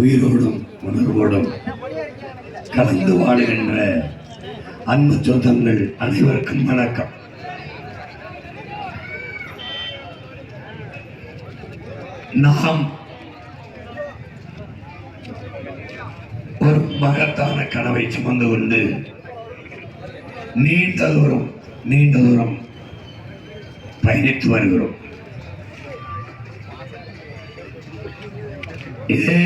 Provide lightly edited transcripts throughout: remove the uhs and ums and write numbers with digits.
உயிரோடும் உணர்வோடும் கலந்து வாழுகின்ற அன்பு சொந்தங்கள் அனைவருக்கும் வணக்கம். நாம் ஒரு மகத்தான கனவை சுமந்து கொண்டு நீண்ட தூரம் பயணித்து வருகிறோம். இது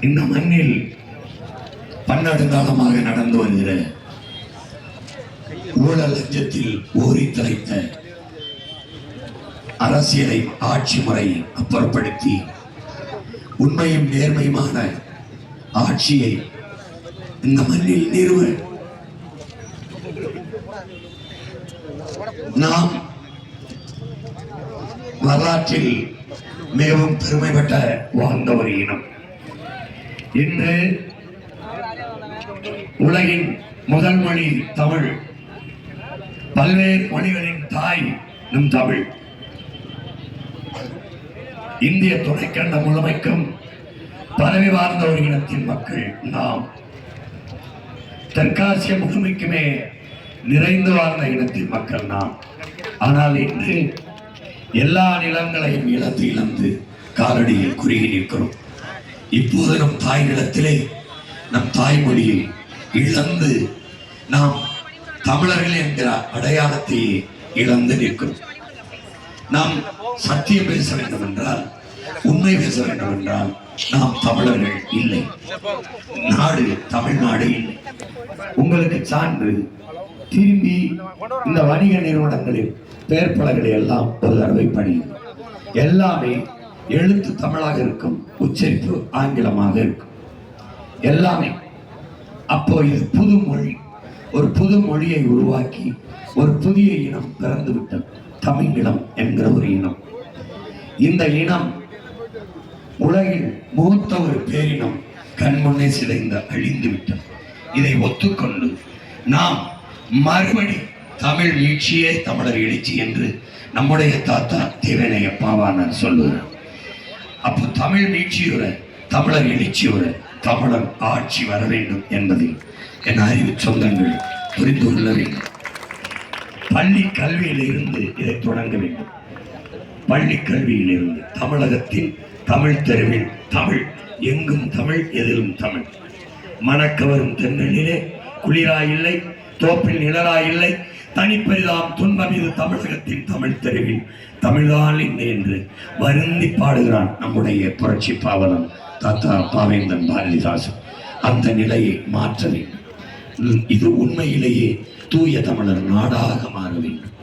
இந்த மண்ணில் பன்னெடுங்காலமாக நடந்து வருகிற ஊழல் லஞ்சத்தில் ஊறி தலைத்த அரசியலை ஆட்சி முறையை அப்புறப்படுத்தி உண்மையும் நேர்மையுமான ஆட்சியை இந்த மண்ணில் நிறுவ நாம் வரலாற்றில் மிகவும் பெருமை பெற்ற வாழ்ந்த ஒரு இனம். இன்று உலகின் முதல் மொழி தமிழ், பல்வேறு மொழிகளின் தாய் நம் தமிழ். இந்திய துணைக்கண்ட முழுமைக்கும் பரவி வாழ்ந்த ஒரு இனத்தின் மக்கள் நாம். தெற்காசிய முழுமைக்குமே நிறைந்து வாழ்ந்த இனத்தின் மக்கள் நாம். ஆனால் இன்று எல்லா நிலங்களையும் இழந்து காலடியில் குறுகி நிற்கிறோம். இப்போது நம் தாய் நிலத்திலே நம் தாய்மொழியில் இழந்து நாம் தமிழர்கள் என்கிற அடையாளத்தை இழந்து நிற்கிறோம். நாம் சத்தியம் பேச வேண்டும் என்றால், உண்மை பேச வேண்டும் என்றால் நாம் தமிழர்கள் இல்லை, நாடு தமிழ்நாடு இல்லை. உங்களுக்கு சான்று திரும்பி இந்த வணிக நிறுவனங்களில் பெயர் பலகளை எல்லாம் ஒரு தடவை படி. எல்லாமே எழுத்து தமிழாக இருக்கும், உச்சரிப்பு ஆங்கிலமாக இருக்கும், எல்லாமே. அப்போ இது புது மொழி, ஒரு புது மொழியை உருவாக்கி ஒரு புதிய இனம் பிறந்து விட்டது, தமிழினம் என்கிற ஒரு இனம். இந்த இனம் உலகில் மூத்த ஒரு பேரினம் கண்முன்னே சிதைந்து அழிந்து விட்டது. இதை ஒத்துக்கொண்டு நாம் மறுபடி தமிழ் மீட்சியே தமிழர் எழுச்சி என்று நம்முடைய தாத்தா தேவனைய பாவாணர் சொல்லுகிறார். அப்போ தமிழ் மீட்சியுற, தமிழர் எழுச்சியுற, தமிழர் ஆட்சி வர வேண்டும் என்பதில் என் அறிவு சொந்தங்கள் புரிந்து கொள்ள வேண்டும். பள்ளி கல்வியிலிருந்து இதை தொடங்க வேண்டும். பள்ளி கல்வியிலிருந்து தமிழகத்தில் தமிழ் தெருவில் தமிழ், எங்கும் தமிழ், எதிலும் தமிழ். மணக்கவரும் தென்னலிலே குளிராயில்லை, தோப்பில் நிழலாயில்லை, தனிப்பரிதாம் துன்பம் இது தமிழகத்தின் தமிழ் தெருவில் தமிழ்தான் இல்லை என்று வருந்தி பாடுகிறான் நம்முடைய புரட்சி பாவலன் தாத்தா பாவேந்தன் பாரதிதாசன். அந்த நிலையை மாற்ற வேண்டும். இது உண்மையிலேயே தூய தமிழர் நாடாக மாற வேண்டும்.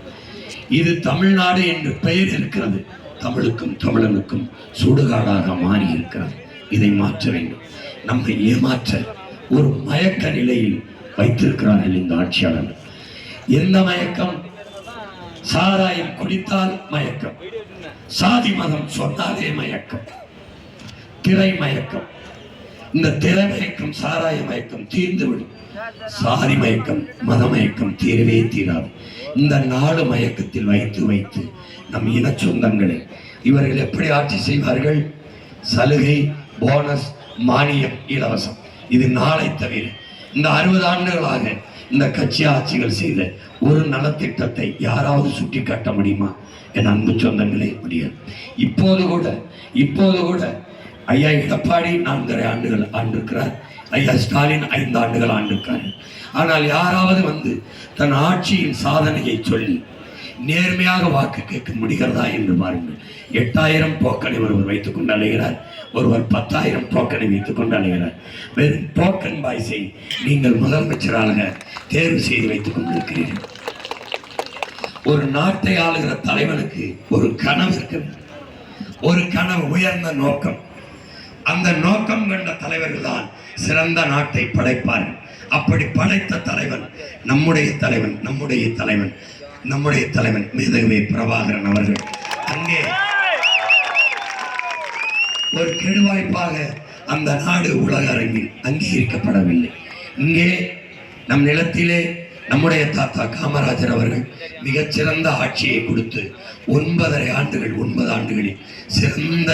இது தமிழ்நாடு என்று பெயர் இருக்கிறது, தமிழுக்கும் தமிழனுக்கும் சுடுகாடாக மாறி இருக்கிறது. இதை மாற்ற வேண்டும். நம்மை ஏமாற்ற ஒரு மயக்க நிலையில் வைத்திருக்கிறார்கள் இந்த ஆட்சியாளர்கள். எந்த மயக்கம்? சாராயம் குடித்தால் மயக்கம், சாதி மதம் சொன்னாலே மயக்கம், திரை மயக்கம். இந்த திரை மயக்கம், சாராய மயக்கம் தீர்ந்துவிடும். சாதி மயக்கம், மத மயக்கம் தீரவே தீராது. இந்த 4 மயக்கத்தில் வைத்து நம் இன சொந்தங்களை இவர்கள் எப்படி ஆட்சி செய்வார்கள்? சலுகை, போனஸ், மானியம், இலவசம். இது நாளை தவிர இந்த 60 ஆண்டுகளாக இந்த கட்சி ஆட்சிகள் செய்த ஒரு நலத்திட்டத்தை யாராவது சுட்டி காட்ட முடியுமா? என் அன்பு சொந்தங்களே, முடியாது. இப்போது கூட ஐயா எடப்பாடி 4.5 ஆண்டுகள் ஆண்டிருக்கிறார், ஐயா ஸ்டாலின் 5 ஆண்டுகள் ஆண்டிருக்கார். ஆனால் யாராவது வந்து தன் ஆட்சியின் சாதனையை சொல்லி நேர்மையாக வாக்கு கேட்க முடிகிறதா என்று பாருங்கள். 8000 டோக்கனை ஒருவர் வைத்துக் கொண்டு அலைகிறார், ஒருவர் 10,000 டோக்கனை வைத்துக் கொண்டு அலைகிறார். வெறும் டோக்கன் பாய்ஸை நீங்கள் முதலமைச்சராக தேர்வு செய்து வைத்துக் கொண்டிருக்கிறீர்கள். ஒரு நாட்டை ஆளுகிற தலைவனுக்கு ஒரு கனவு இருக்கிறது, ஒரு கனவு, உயர்ந்த நோக்கம். அந்த நோக்கம் கண்ட தலைவர்கள் தான் சிறந்த நாட்டை படைப்பார்கள். அப்படி படைத்த தலைவன் நம்முடைய தலைவன் மேதகவி பிரபாகரன் அவர்கள். அங்கே ஒரு கெடுவாய்ப்பாக அந்த நாடு உலக அரங்கில் அங்கீகரிக்கப்படவில்லை. இங்கே நம் நிலத்திலே நம்முடைய தாத்தா காமராஜர் அவர்கள் மிகச்சிறந்த ஆட்சியை கொடுத்து 9 ஆண்டுகளில் சிறந்த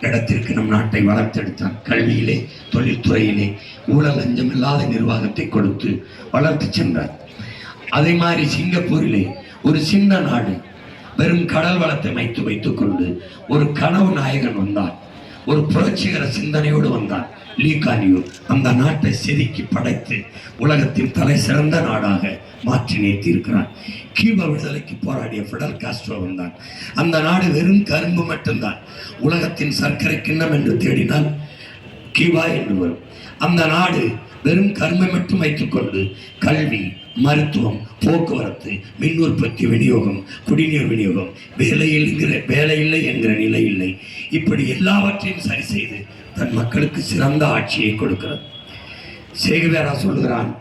இடத்திற்கு நம் நாட்டை வளர்த்தெடுத்தார். கல்வியிலே, தொழில்துறையிலே ஊழல் லஞ்சம் இல்லாத நிர்வாகத்தை கொடுத்து வளர்த்து சென்றார். அதே மாதிரி சிங்கப்பூரிலே ஒரு சின்ன நாடு வெறும் கடல் வளத்தை வைத்துக் கொண்டு ஒரு கனவு நாயகன் வந்தார். ஒரு புரட்சிகர சிந்தனையோடு வந்தார் லீ குவான் யூ. அந்த நாட்டை செதுக்கி படைத்து உலகத்தின் தலை சிறந்த நாடாக மாற்றி நிறுத்தியிருக்கிறார். கியூபா விடுதலைக்கு போராடிய ஃபிடல் காஸ்ட்ரோ வந்தான். அந்த நாடு வெறும் கரும்பு மட்டும்தான். உலகத்தின் சர்க்கரை கிண்ணம் என்று தேடினால் கியூபா என்று வரும். அந்த நாடு வெறும் கரும்பை மட்டும் வைத்துக்கொண்டு கல்வி, மருத்துவம், போக்குவரத்து, மின் உற்பத்தி, விநியோகம், குடிநீர் விநியோகம், வேலையில்லை என்கிற நிலை இல்லை. இப்படி எல்லாவற்றையும் சரி செய்து தன் மக்களுக்கு சிறந்த ஆட்சியை கொடுக்கிறது. சேகுவேரா சொல்லுகிறான்,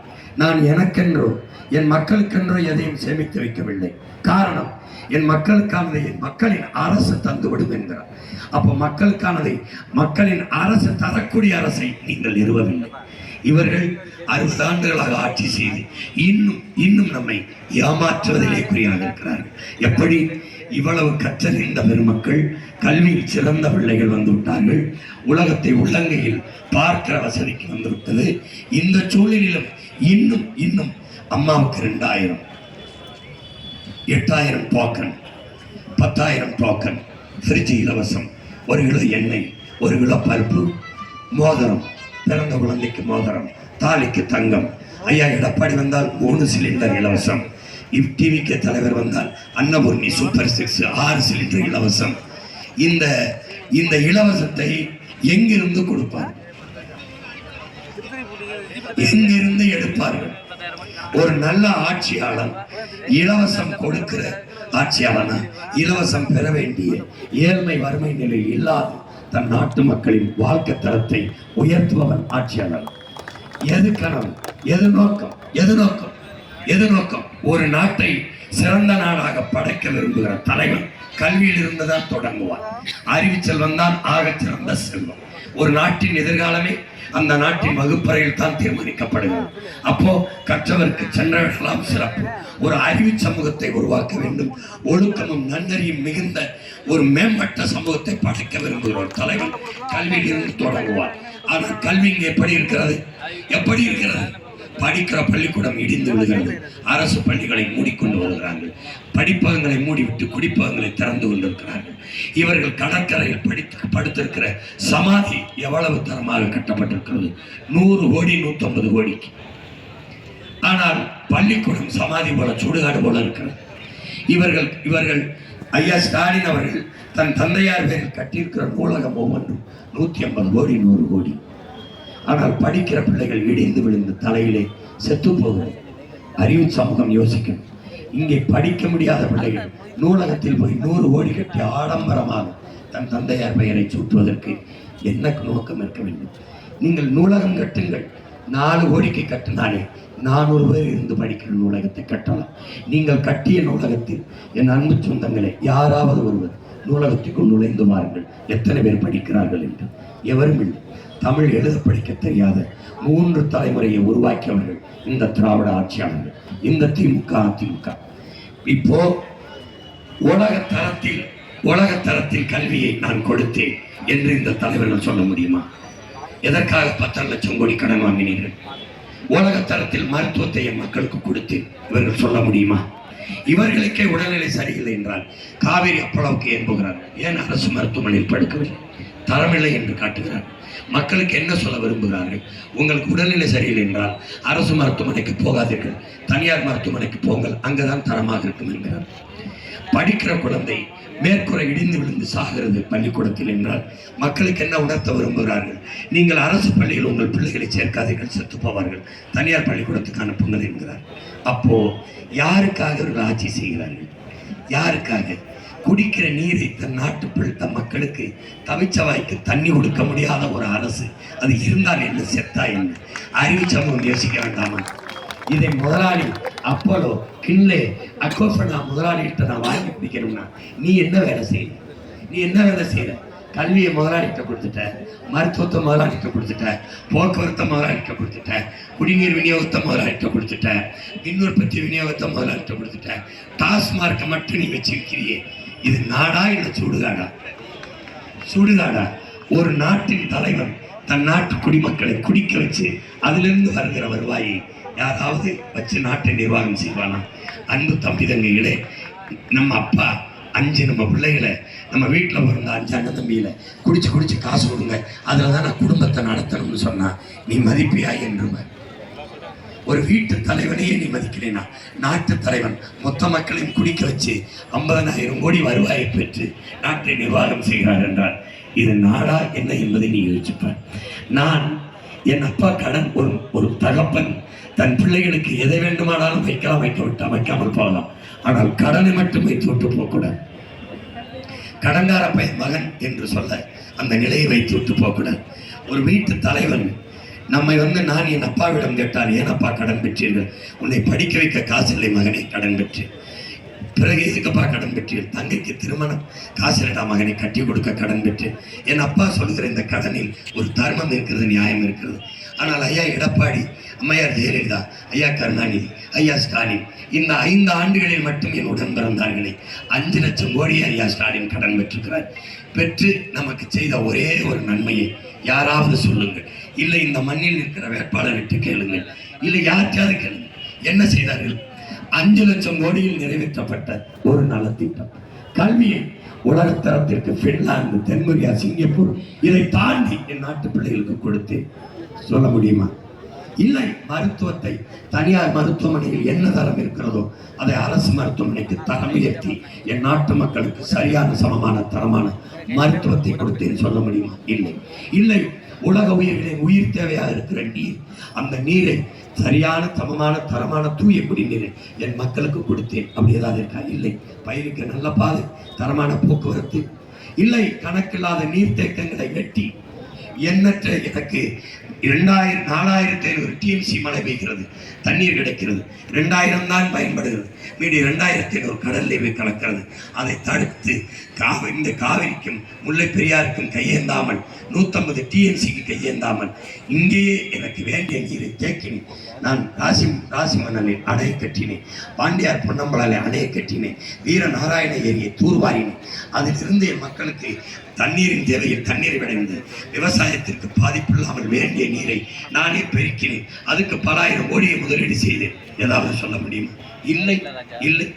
நான் எனக்கென்றோ என் மக்களுக்கென்றோ எதையும் சேமித்து வைக்கவில்லை. காரணம், என் மக்களுக்கானதை என் மக்களின் அரசு தந்துவிடும் என்கிறார். அப்போ மக்களுக்கானதை மக்களின் அரசு தரக்கூடிய அரசை நீங்கள் நிறுவவில்லை. இவர்கள் 60 ஆண்டுகளாக ஆட்சி செய்து இன்னும் நம்மை ஏமாற்றுவதிலே குறியாக இருக்கிறார்கள். எப்படி? இவ்வளவு கற்றறிந்த பெருமக்கள், கல்வியில் சிறந்த பிள்ளைகள் வந்துவிட்டார்கள். உலகத்தை உள்ளங்கையில் பார்க்கிற வசதிக்கு வந்துவிட்டது. இந்த சூழலிலும் இன்னும் அம்மாவுக்கு 2000, 8000 டோக்கன், 10,000 டோக்கன், ஃப்ரிட்ஜ் இலவசம், 1 கிலோ எண்ணெய், 1 கிலோ பருப்பு, மோதிரம், பிறந்த குழந்தைக்கு மோதிரம், தாலிக்கு தங்கம். ஐயா எடப்பாடி வந்தால் 3 சிலிண்டர் இலவசம். டிவிக்கு தலைவர் வந்தால் அன்னபூர்ணி சூப்பர் 6 சிலிண்டர் இலவசம். இந்த இலவசத்தை எங்கிருந்து கொடுப்பார்? எங்கிருந்து எடுப்பார்கள்? ஒரு நல்ல ஆட்சியாளன் இலவசம் கொடுக்கிற ஆட்சியாளனா? இலவசம் பெற வேண்டிய ஏழ்மை வறுமை நிலை இல்லாத தன் நாட்டு மக்களின் வாழ்க்கை தரத்தை உயர்த்துபவன் ஆட்சியாளர். எது கனவு? எது நோக்கம்? எது நோக்கம்? ஒரு நாட்டை சிறந்த நாடாக படைக்க விரும்புகிற தலைவன் கல்வியில் இருந்துதான் தொடங்குவார். அறிவுச்செல்வம் தான் ஆக சிறந்த செல்வம். ஒரு நாட்டின் எதிர்காலமே அந்த நாட்டின் வகுப்பறையில் தான் தீர்மானிக்கப்படுகிறது. அப்போ கற்றவருக்கு சென்றவர்களாம் சிறப்பு. ஒரு அறிவு சமூகத்தை உருவாக்க வேண்டும். ஒழுக்கமும் நன்னறியும் மிகுந்த ஒரு மேம்பட்ட சமூகத்தை படைக்க விரும்புகிற ஒரு தலைவன் கல்வியில் இருந்து தொடங்குவார். ஆனால் கல்வி இங்கே எப்படி இருக்கிறது? படிக்கிற பள்ளிக்கூடம் இடிந்து விடுகிறது. அரசு பள்ளிகளை மூடிக்கொண்டு வருகிறார்கள். படிப்பகங்களை மூடிவிட்டு குடிப்பகங்களை திறந்து கொண்டிருக்கிறார்கள். இவர்கள் கடற்கரையில் படுத்திருக்கிற சமாதி எவ்வளவு தரமாக கட்டப்பட்டிருக்கிறது? 100 கோடி, 150 கோடிக்கு. ஆனால் பள்ளிக்கூடம் சமாதி போல, சுடுகாடு போல இருக்கிறது. இவர்கள் ஐயா ஸ்டாலின் அவர்கள் தன் தந்தையார் பேரில் கட்டியிருக்கிற நூலகம் ஒவ்வொன்றும் 150 கோடி, 100 கோடி. ஆனால் படிக்கிற பிள்ளைகள் இடிந்து விழுந்து தலையிலே செத்து போகிறது. அறிவு சமூகம் யோசிக்கும். இங்கே படிக்க முடியாத பிள்ளைகள் நூலகத்தில் போய் 100 கோடி கட்டி ஆடம்பரமாக தன் தந்தையார் பெயரை சூட்டுவதற்கு என்ன நோக்கம் இருக்க வேண்டும்? நீங்கள் நூலகம் கட்டுங்கள். 4 கோடிக்கு கட்டினாலே 400 பேர் இருந்து படிக்கிற நூலகத்தை கட்டலாம். நீங்கள் கட்டிய நூலகத்தில் என் அன்பு சொந்தங்களே, யாராவது ஒருவர் நூலகத்துக்குள் நுழைந்து வாருங்கள். எத்தனை பேர் படிக்கிறார்கள் என்று. எவரும் இல்லை. தமிழ் எழுத படிக்க தெரியாத 3 தலைமுறையை உருவாக்கியவர்கள் இந்த திராவிட ஆட்சியாளர்கள், இந்த திமுக அதிமுக. இப்போ உலக தரத்தில் கல்வியை நான் கொடுத்தேன் என்று இந்த தலைவர்கள் சொல்ல முடியுமா? எதற்காக 10 லட்சம் கோடி கடன் வாங்கினீர்கள்? உலக தரத்தில் மருத்துவத்தை என் மக்களுக்கு கொடுத்தேன் இவர்கள் சொல்ல முடியுமா? இவர்களுக்கே உடல்நிலை சரியில்லை என்றால் காவிரி அப்பளவுக்கு ஏன்புகிறார்கள். ஏன் அரசு மருத்துவமனையில் படுக்கவில்லை? தரமில்லை என்று காட்டுகிறார்கள். மக்களுக்கு என்ன சொல்ல விரும்புகிறார்கள்? உங்களுக்கு உடல்நிலை சரியில்லை என்றால் அரசு மருத்துவமனைக்கு போகாதீர்கள், தனியார் மருத்துவமனைக்கு போங்கள், அங்குதான் தரமாக இருக்கும் என்கிறார். படிக்கிற குழந்தை மேற்கூரை இடிந்து விழுந்து சாகிறது பள்ளிக்கூடத்தில் என்றால் மக்களுக்கு என்ன உணர்த்த விரும்புகிறார்கள்? நீங்கள் அரசு பள்ளியில் உங்கள் பிள்ளைகளை சேர்க்காதீர்கள், செத்து போவார்கள், தனியார் பள்ளிக்கூடத்துக்கு அனுப்புங்கள் என்கிறார். அப்போ யாருக்காக இவர்கள் ஆட்சி செய்கிறார்கள்? யாருக்காக? குடிக்கிற நீரை தன் தன் மக்களுக்கு தவிச்சவாய்க்கு தண்ணி கொடுக்க முடியாத ஒரு அரசு. அது இருந்தால் என்ன, செத்தா என்ன? அறிவு சமூகம் யோசிக்க வேண்டாமா? இதை முதலாளி அப்போலோ, கின்லே, அக்கோஃபனா முதலாளிகிட்ட நான் வாங்கி பிடிக்கணும்னா நீ என்ன வேலை செய்யற? கல்வியை முதலாளிகிட்ட கொடுத்துட்டேன், மருத்துவத்தை முதலாளிகிட்ட கொடுத்துட்டேன், போக்குவரத்தை முதலாளிகிட்ட கொடுத்துட்டேன், குடிநீர் விநியோகத்தை முதலாளிகிட்ட கொடுத்துட்டேன், மின் உற்பத்தி விநியோகத்தை முதலாளிகிட்ட கொடுத்துட்டேன். டாஸ்மார்க்கை மட்டும் நீ வச்சிருக்கிறியே, இது நாடா இல்லை சுடுகாடா? சுடுகாடா? ஒரு நாட்டின் தலைவன் தன் நாட்டு குடிமக்களை குடிக்க வச்சு அதிலிருந்து வருகிற வருவாயை யாராவது வச்சு நாட்டை நிர்வாகம் செய்வானா? அன்பு தம்பி தங்கைகளே, நம்ம அப்பா 5 நம்ம பிள்ளைகளை நம்ம வீட்டில் பிறந்த 5 அண்ணன் தம்பியில குடிச்சு காசு கொடுங்க, அதில் தான் நான் குடும்பத்தை நடத்தணும்னு சொன்னா நீ மதிப்பியா என்று ஒரு வீட்டு தலைவனையே நீ மதிக்கிறேனா? நாட்டு தலைவன் மொத்த மக்களையும் குடிக்க வச்சு 50,000 கோடி வருவாயை பெற்று நாட்டை நிர்வாகம் செய்கிறார் என்றால் இது நாடா என்ன என்பதை நீ யோசிப்பார். நான் என் அப்பா கடன் ஒரு தகப்பன் தன் பிள்ளைகளுக்கு எதை வேண்டுமானாலும் வைக்கலாம், வைக்காமல் போகலாம். ஆனால் கடனை மட்டும் வைத்து விட்டு போகக்கூடாது. கடன்கார பையன் மகன் என்று சொல்ல அந்த நிலையை வைத்து விட்டு போகக்கூடாது. ஒரு வீட்டு தலைவன் நம்மை நான் என் அப்பாவிடம் கேட்டால், ஏன் அப்பா கடன் பெற்றீர்கள்? உன்னை படிக்க வைக்க காசு இல்லை மகனை, கடன் பெற்றேன். பிறகு எதுக்கப்பா கடன் பெற்றீர்கள்? தங்கைக்கு திருமணம் காசிலடா மகனை கட்டி கொடுக்க கடன் பெற்றேன். என் அப்பா சொல்கிற இந்த கடனில் ஒரு தர்மம் இருக்கிறது, நியாயம் இருக்கிறது. ஆனால் ஐயா எடப்பாடி, அம்மையார் ஜெயலலிதா, ஐயா கருணாநிதி, ஐயா ஸ்டாலின் இந்த 5 ஆண்டுகளில் மட்டும் என் உடன் பிறந்தார்களே 5 லட்சம் கோடி ஐயா ஸ்டாலின் கடன் பெற்றிருக்கிறார். பெற்று நமக்கு செய்த ஒரே ஒரு நன்மையை யாராவது சொல்லுங்கள். இல்லை இந்த மண்ணில் இருக்கிற வேட்பாளர்கிட்ட கேளுங்கள், இல்லை யாருக்காவது கேளுங்கள். என்ன செய்தார்கள்? 5 லட்சம் கோடியில் நிறைவேற்றப்பட்ட ஒரு நலத்திட்டம். கல்வியை உலகத்தரத்திற்கு பின்லாந்து, தென்கொரியா, சிங்கப்பூர் இதை தாண்டி என் நாட்டு பிள்ளைகளுக்கு கொடுத்து சொல்ல முடியுமா? இல்லை. மருத்துவத்தை தனியார் மருத்துவமனையில் என்ன தரம் இருக்கிறதோ அதை அரசு மருத்துவமனைக்கு தரம் உயர்த்தி என் நாட்டு மக்களுக்கு சரியான சமமான தரமான மருத்துவத்தை கொடுத்தேன்னு சொல்ல முடியுமா? இல்லை. இல்லை. உலக உயிர்களின் உயிர் தேவையாக இருக்கிற நீர், அந்த நீரை சரியான சமமான தரமான தூய குடிநீரை என் மக்களுக்கு கொடுத்தேன். அப்படி ஏதாவது இருக்கா? இல்லை. பயிருக்கு நல்ல பாதை, தரமான போக்குவரத்து இல்லை. கணக்கில்லாத நீர்த்தேக்கங்களை வெட்டி எண்ணற்ற எனக்கு 4,500 டிஎம்சி மழை பெய்கிறது, தண்ணீர் கிடைக்கிறது. 2,000 தான் பயன்படுகிறது, மீதி 2,500 கடல்ல போய் கலக்கிறது. அதை தடுத்து இந்த காவிரிக்கும் முல்லை பெரியாருக்கும் கையேந்தாமல் 150 டிஎம்சிக்கு கையேந்தாமல் இங்கேயே எனக்கு வேண்டிய நீரை தேக்கினேன். நான் ராசிமன்னனில் அணையை கட்டினேன், பாண்டியார் பொன்னம்பலாலை அணையை கட்டினேன், வீரநாராயண ஏரியை தூர்வாரினேன். அதிலிருந்து என் மக்களுக்கு தண்ணீரின் தேவையில் தண்ணீரை விளைந்து விவசாயத்திற்கு பாதிப்பில்லாமல் வேண்டிய நீரை நானே பெருக்கினேன். அதுக்கு பல ஆயிரம் கோடியை முதலீடு செய்தேன். ஏதாவது சொல்ல முடியுமா? இல்லை. இல்லை.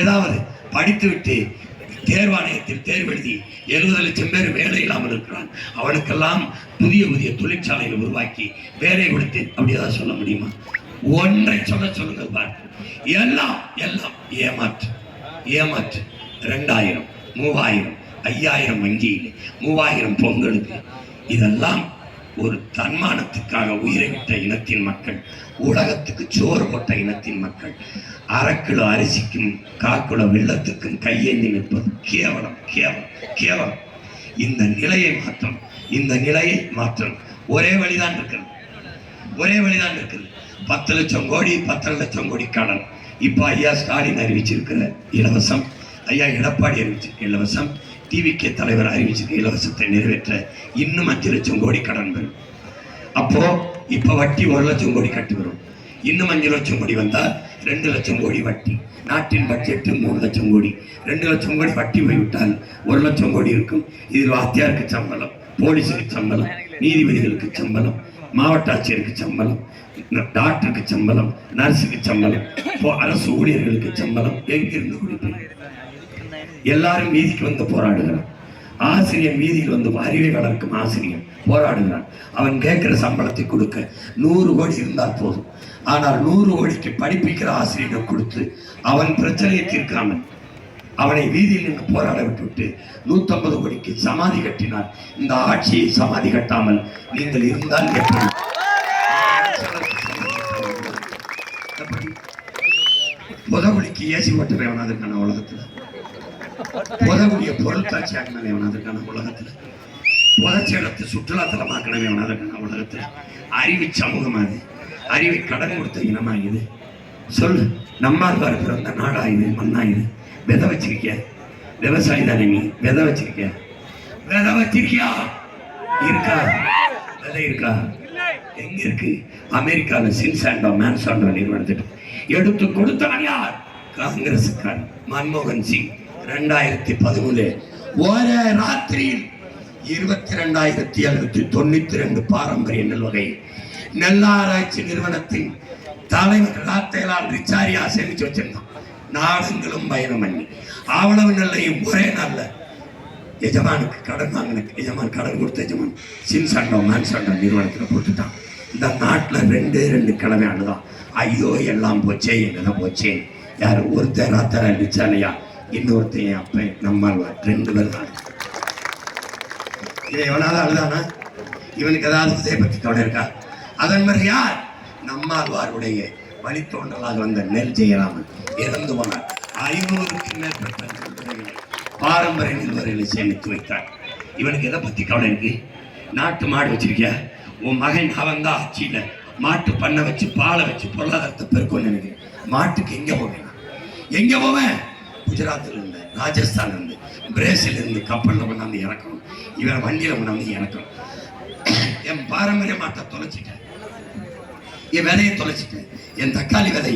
ஏதாவது படித்துவிட்டு தேர்வாணையத்தில் தேர்வெழுதி 70 லட்சம் பேர் வேலை இல்லாமல் இருக்கிறான், அவனுக்கெல்லாம் புதிய தொழிற்சாலைகள் உருவாக்கி வேலை கொடுத்தேன். அப்படி ஏதாவது சொல்ல முடியுமா? ஒன்றை சொல்லுங்கள் பார். எல்லாம் ஏமாற்று. 2000, 3000, 5000 வங்கியில், 3000 பொங்கலுக்கு. இதெல்லாம் ஒரு தன்மானத்துக்காக உயிரை விட்ட இனத்தின் மக்கள், உலகத்துக்கு சோறு போட்ட இனத்தின் மக்கள் 1/2 கிலோ அரிசிக்கும் 1/4 கிலோ வெள்ளத்துக்கும் கையேந்தி நிற்பது கேவலம். இந்த நிலையை மாற்றம் ஒரே வழிதான் இருக்கிறது. 10 லட்சம் கோடி 10 லட்சம் கோடி கடன். இப்போ ஐயா ஸ்டாலின் அறிவிச்சிருக்கிற இலவசம், ஐயா எடப்பாடி அறிவிச்சிருக்க இலவசம், டிவிகே தலைவர் அறிவிச்சிருக்க இலவசத்தை நிறைவேற்ற இன்னும் 5 லட்சம் கோடி கடன் வரும். அப்போ இப்ப வட்டி 1 லட்சம் கோடி கட்டி வரும். இன்னும் 5 லட்சம் கோடி வந்தால் 2 லட்சம் கோடி வட்டி. நாட்டின் பட்ஜெட் 3 லட்சம் கோடி. 2 லட்சம் கோடி வட்டி போய்விட்டால் 1 லட்சம் கோடி இருக்கும். இதில் வாத்தியாருக்கு சம்பளம், போலீஸுக்கு சம்பளம், நீதிபதிகளுக்கு சம்பளம், மாவட்ட ஆட்சியருக்கு சம்பளம், டாக்டருக்கு சம்பளம், நர்ஸுக்கு சம்பளம், அரசு ஊழியர்களுக்கு சம்பளம். எங்கிருந்து கொடுப்பேன்? எல்லாரும் வீதிக்கு வந்து போராடுகிறான். ஆசிரியர் வீதியில் வந்து அறிவை வளர்க்கும் ஆசிரியர் போராடுகிறான். அவன் கேட்கிற சம்பளத்தை கொடுக்க 100 கோடி இருந்தால் போதும். ஆனால் 100 கோடிக்கு படிப்பிக்கிற ஆசிரியரை கொடுத்து அவன் பிரச்சனையை தீர்க்காமல் அவனை வீதியில் நின்று போராட விட்டுவிட்டு 150 கோடிக்கு சமாதி கட்டினார். இந்த ஆட்சியை சமாதி கட்டாமல் நீங்கள் இருந்தால் எப்படி? புதகுலிக்கு ஏசி ஓட்டுற எவனாதுக்கான உலகத்துல, புதகுலிய பொருட்காட்சி ஆக்கினவே எவனாதுக்கான உலகத்துல, புதச்சேலத்தை சுற்றுலாத்தலமாக்கினவே எவனாதுக்கான உலகத்துல, அறிவு சமூகம் அது, அறிவை கடன் கொடுத்த இனமா இது? சொல்லு. நம்மாழ்வார் பிறந்த நாடா இது, மண்ணா இது? விதை வச்சிருக்கிய? விவசாயி தானே நீ? விதை வச்சிருக்கிய? விதை வச்சிருக்கியா? இருக்கா? விதை இருக்கா? எங்க இருக்கு? அமெரிக்காவில் சின்சாண்டோ மேன்சாண்டோ நிறுவனத்துக்கு எடுத்து கொடுத்தவன் யார்? காங்கிரசுக்காரன் மன்மோகன் சிங். 2013 ஒரே ராத்திரியில் 22,792 பாரம்பரிய நெல்வகை நெல்லாராய்ச்சி நிறுவனத்தின் தலைவர் ராத்தேலால் ரிச்சாரியா சேமிச்சு வச்சிருந்தான். நாடுங்களும் பயணம் பண்ணி அவ்வளவு நெல்லையும் ஒரே நாள்ல எஜமானுக்கு கடன் வாங்கின எஜமான், கடன் கொடுத்த எஜமான் சின்சாண்டோ மேன்சாண்டோ நிறுவனத்தில் போட்டுட்டான். இந்த நாட்டில் 2 கிழமை ஆண்டுதான். ஐயோ எல்லாம் போச்சே, என்னதான் போச்சே. யார்? ஒருத்தர் ராத்தரா ரிச்சாரியா, இன்னொருத்தையும் அப்ப நம்மாழ்வார். 2 பேர் தான். இவன் எவனாவது அழுதானா? இவனுக்கு ஏதாவது இதை பற்றி கவலை இருக்கா? அதன் பிறகு யார்? நம்மாழ்வாருடைய வழித்தோன்றலாக வந்த நெல் ஜெயராமன் இறந்து போனார். 500க்கும் மேற்பட்ட பாரம்பரிய நெல்வரைகளை சேமித்து வைத்தார். இவனுக்கு எதை பத்தி கவலை இருக்கு? நாட்டு மாடு வச்சிருக்கியா? உன் மகன் அவன் தான் ஆட்சியில மாட்டு பண்ணை வச்சு பாலை வச்சு பொருளாதாரத்தை பெருக்கும் நினைக்கிறேன். மாட்டுக்கு எங்க போவேன்? எங்க போவேன்? குஜராத்ல இருந்து, ராஜஸ்தான் இருந்து, பிரேசில் இருந்து கப்பல்ல கொண்டாந்து இறக்கணும். இவன் வண்டியில கொண்டாந்து இறக்கணும். என் பாரம்பரிய மாட்டை தொலைச்சிட்டேன், என் விதையை தொலைச்சிட்டேன், என் தக்காளி விதை